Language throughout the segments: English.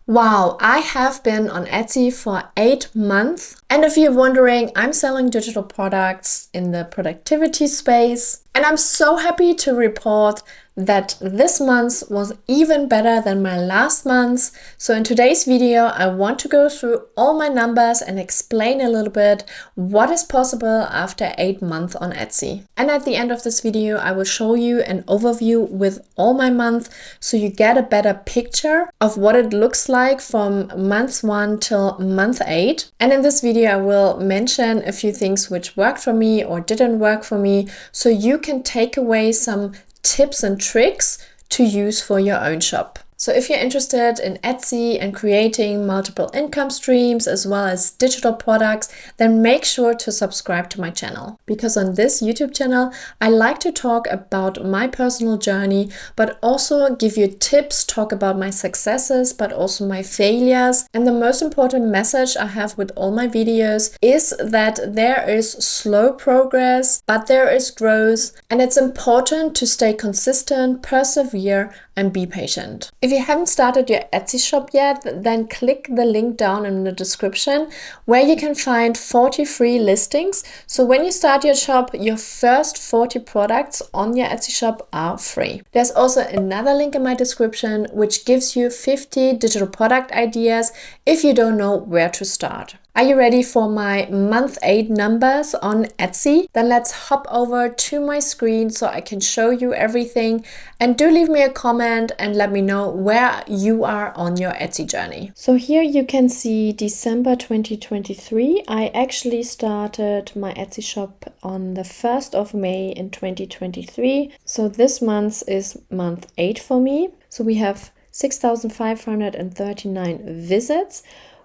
Wow, I have been on Etsy for 8 months. And if you're wondering, I'm selling digital products in the productivity space. And I'm so happy to report that this month was even better than my last month. So in today's video, I want to go through all my numbers and explain a little bit what is possible after 8 months on Etsy. And at the end of this video, I will show you an overview with all my months so you get a better picture of what it looks like from month 1 till month 8. And in this video, I will mention a few things which worked for me or didn't work for me so you can take away some tips and tricks to use for your own shop. So if you're interested in Etsy and creating multiple income streams as well as digital products, then make sure to subscribe to my channel. Because on this YouTube channel, I like to talk about my personal journey, but also give you tips, talk about my successes, but also my failures. And the most important message I have with all my videos is that there is slow progress, but there is growth. And it's important to stay consistent, persevere, and be patient. If you haven't started your Etsy shop yet, then click the link down in the description where you can find 40 free listings. So when you start your shop, your first 40 products on your Etsy shop are free. There's also another link in my description which gives you 50 digital product ideas if you don't know where to start. Are you ready for my month 8 numbers on Etsy? Then let's hop over to my screen so I can show you everything. And do leave me a comment and let me know where you are on your Etsy journey. So here you can see December 2023. I actually started my Etsy shop on the 1st of May in 2023. So this month is month 8 for me. So we have 6,539 visits,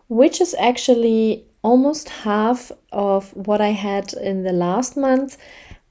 which is actually almost half of what I had in the last month.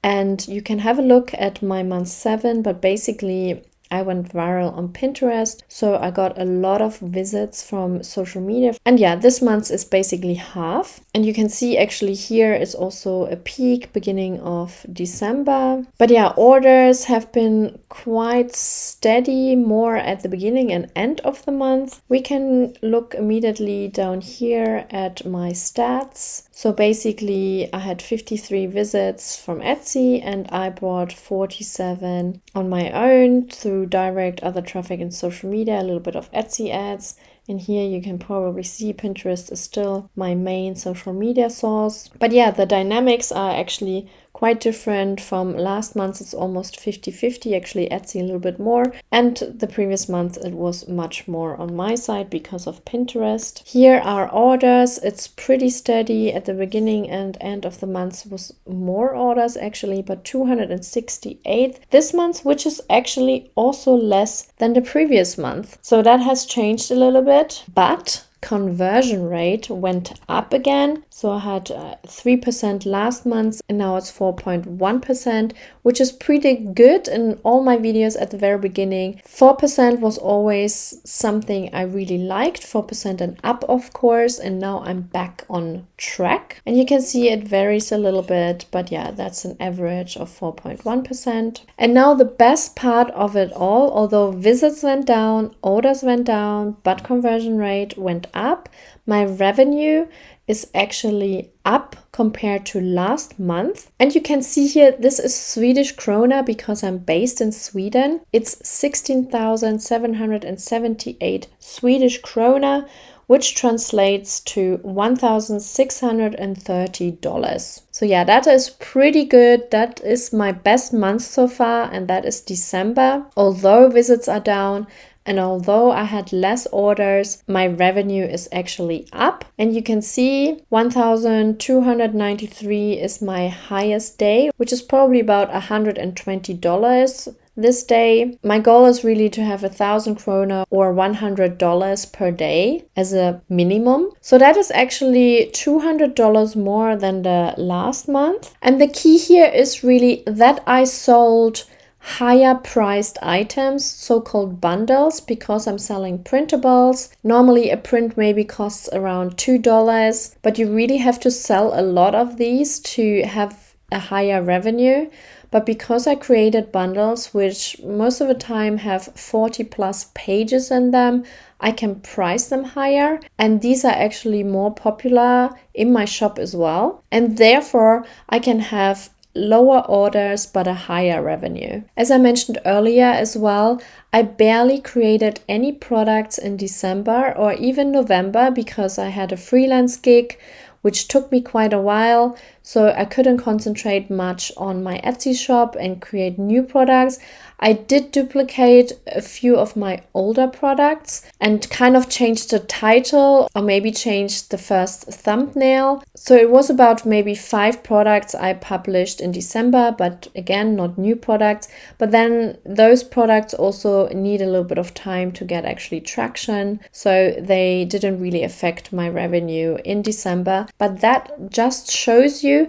And you can have a look at my month 7, but basically I went viral on Pinterest, so I got a lot of visits from social media. And yeah, this month is basically half. And you can see actually here is also a peak beginning of December. But yeah, orders have been quite steady, more at the beginning and end of the month. We can look immediately down here at my stats. So basically I had 53 visits from Etsy and I bought 47 on my own through direct other traffic and social media, a little bit of Etsy ads. And here you can probably see Pinterest is still my main social media source. But yeah, the dynamics are actually quite different from last month. It's almost 50-50, actually Etsy a little bit more. And the previous month it was much more on my side because of Pinterest. Here are orders. It's pretty steady. At the beginning and end of the month was more orders actually, but 268 this month, which is actually also less than the previous month. So that has changed a little bit, but conversion rate went up again. So I had 3% last month and now it's 4.1%, which is pretty good. In all my videos at the very beginning, 4% was always something I really liked, 4% and up of course, and now I'm back on track. And you can see it varies a little bit, but yeah, that's an average of 4.1%. And now the best part of it all, although visits went down, orders went down, but conversion rate went up, my revenue is actually up compared to last month. And you can see here, this is Swedish krona because I'm based in Sweden. It's 16,778 Swedish krona, which translates to $1,630. So yeah, that is pretty good. That is my best month so far, and that is December. Although visits are down, and although I had less orders, my revenue is actually up. And you can see 1,293 is my highest day, which is probably about $120 this day. My goal is really to have 1,000 krona or $100 per day as a minimum. So that is actually $200 more than the last month. And the key here is really that I sold higher priced items, so-called bundles, because I'm selling printables. Normally a print maybe costs around $2, but you really have to sell a lot of these to have a higher revenue. But because I created bundles, which most of the time have 40 plus pages in them, I can price them higher, and these are actually more popular in my shop as well. And therefore, I can have lower orders but a higher revenue. As I mentioned earlier as well, I barely created any products in December or even November because I had a freelance gig which took me quite a while, so I couldn't concentrate much on my Etsy shop and create new products. I did duplicate a few of my older products and kind of changed the title or maybe changed the first thumbnail. So it was about maybe 5 products I published in December, but again, not new products. But then those products also need a little bit of time to get actually traction. So they didn't really affect my revenue in December. But that just shows you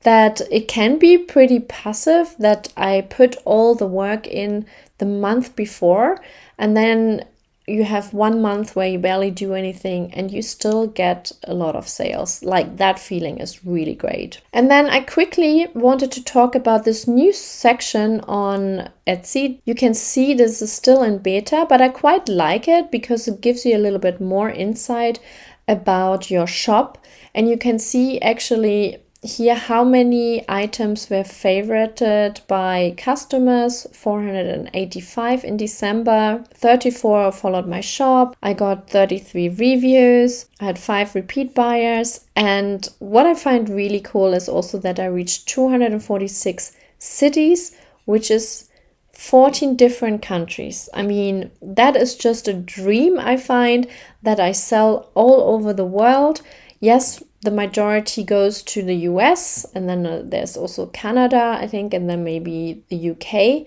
that it can be pretty passive, that I put all the work in the month before, and then you have 1 month where you barely do anything and you still get a lot of sales. Like, that feeling is really great. And then I quickly wanted to talk about this new section on Etsy. You can see this is still in beta, but I quite like it because it gives you a little bit more insight about your shop, and you can see actually here how many items were favorited by customers. 485 in December, 34 followed my shop. I got 33 reviews. I had 5 repeat buyers. And what I find really cool is also that I reached 246 cities, which is 14 different countries. I mean, that is just a dream. I find that I sell all over the world. Yes, the majority goes to the US, and then there's also Canada, I think, and then maybe the UK.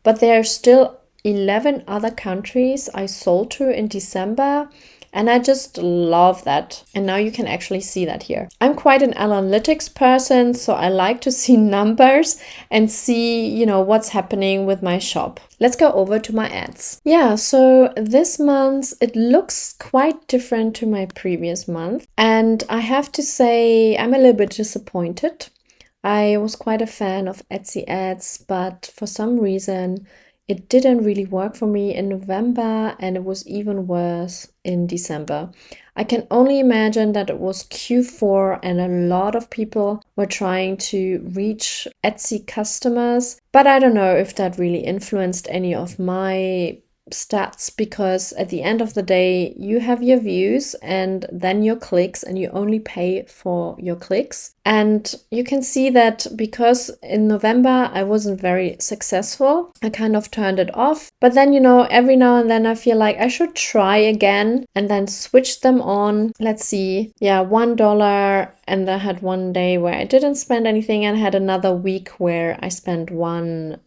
But there are still 11 other countries I sold to in December. And I just love that. And now you can actually see that here. I'm quite an analytics person, so I like to see numbers and see, what's happening with my shop. Let's go over to my ads. Yeah, so this month it looks quite different to my previous month. And I have to say I'm a little bit disappointed. I was quite a fan of Etsy ads, but for some reason it didn't really work for me in November, and it was even worse in December. I can only imagine that it was Q4 and a lot of people were trying to reach Etsy customers, but I don't know if that really influenced any of my stats, because at the end of the day you have your views and then your clicks, and you only pay for your clicks. And you can see that because in November I wasn't very successful, I kind of turned it off. But then, every now and then I feel like I should try again and then switch them on. Let's see, $1, and I had one day where I didn't spend anything, and I had another week where I spent $1.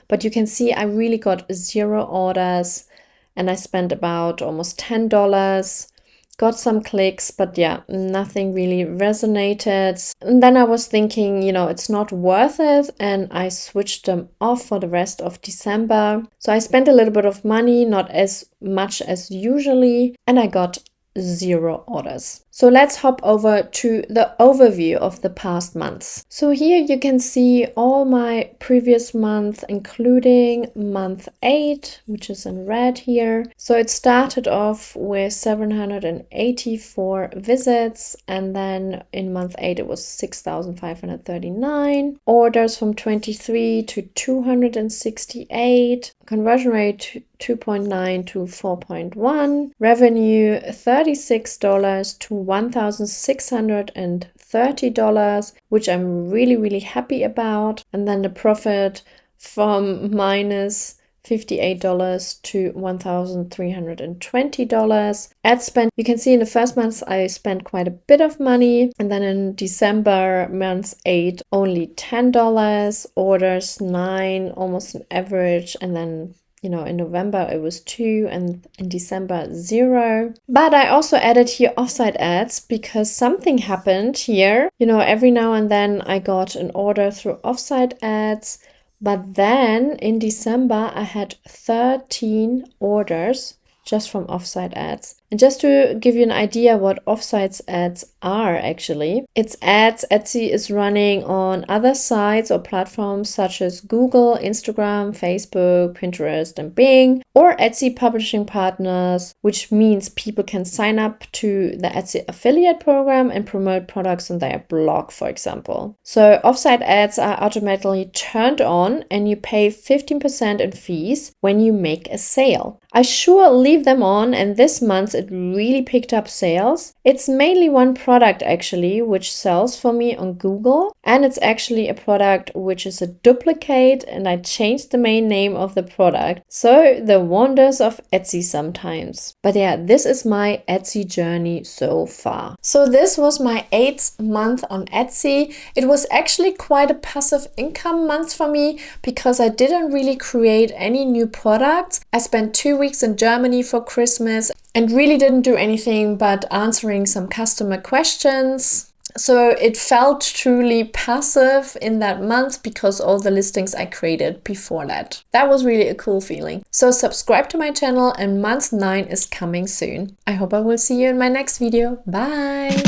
But you can see I really got 0 orders, and I spent about almost $10, got some clicks, but nothing really resonated. And then I was thinking, it's not worth it, and I switched them off for the rest of December. So I spent a little bit of money, not as much as usually, and I got 0 orders. So let's hop over to the overview of the past months. So here you can see all my previous month, including month 8, which is in red here. So it started off with 784 visits, and then in month 8 it was 6,539 orders, from 23 to 268, conversion rate 2.9 to 4.1, revenue $36 to $1,630, which I'm really, really happy about. And then the profit from minus $58 to $1,320. Ad spend, you can see in the first month I spent quite a bit of money, and then in December month 8 only $10, orders 9, almost an average, and then in November it was 2, and in December 0. But I also added here offsite ads because something happened here. Every now and then I got an order through offsite ads, but then in December I had 13 orders just from offsite ads. And just to give you an idea what offsites ads are actually, it's ads Etsy is running on other sites or platforms such as Google, Instagram, Facebook, Pinterest, and Bing, or Etsy publishing partners, which means people can sign up to the Etsy affiliate program and promote products on their blog, for example. So offsite ads are automatically turned on and you pay 15% in fees when you make a sale. I sure leave them on, and this month it really picked up sales. It's mainly one product actually which sells for me on Google, and it's actually a product which is a duplicate, and I changed the main name of the product. So the wonders of Etsy sometimes. But yeah, this is my Etsy journey so far. So this was my 8th month on Etsy. It was actually quite a passive income month for me because I didn't really create any new products. I spent 2 weeks in Germany for Christmas and really didn't do anything but answering some customer questions. So it felt truly passive in that month because all the listings I created before that. That was really a cool feeling. So subscribe to my channel, and month 9 is coming soon. I hope I will see you in my next video. Bye!